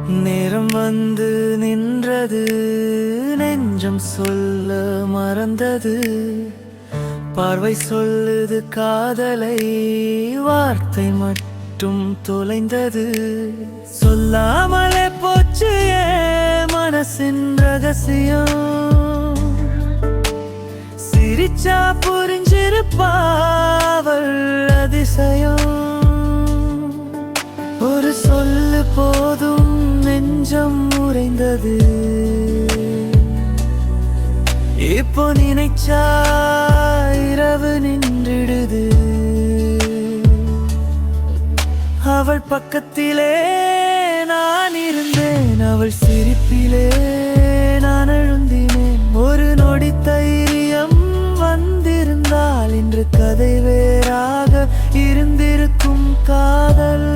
நேரம் வந்து நின்றது, நெஞ்சம் சொல்ல மறந்தது. பார்வை சொல்லுது காதலை, வார்த்தை மட்டும் தொலைந்தது. சொல்லாமலே போச்சு என் மனசின் ரகசியம். சிரிச்சா புரிஞ்சிருப்பாவள் அதிசயம். ஒரு சொல்லு போதும் நெஞ்சம் உறைந்தது. இப்போ நினைச்சா இரவு நின்றிடுது. அவள் பக்கத்திலே நான் இருந்தேன், அவள் சிரிப்பிலே நான் அழுந்தினேன். ஒரு நொடி தைரியம் வந்திருந்தால் இன்று கதை வேறாக இருந்திருக்கும். காதல்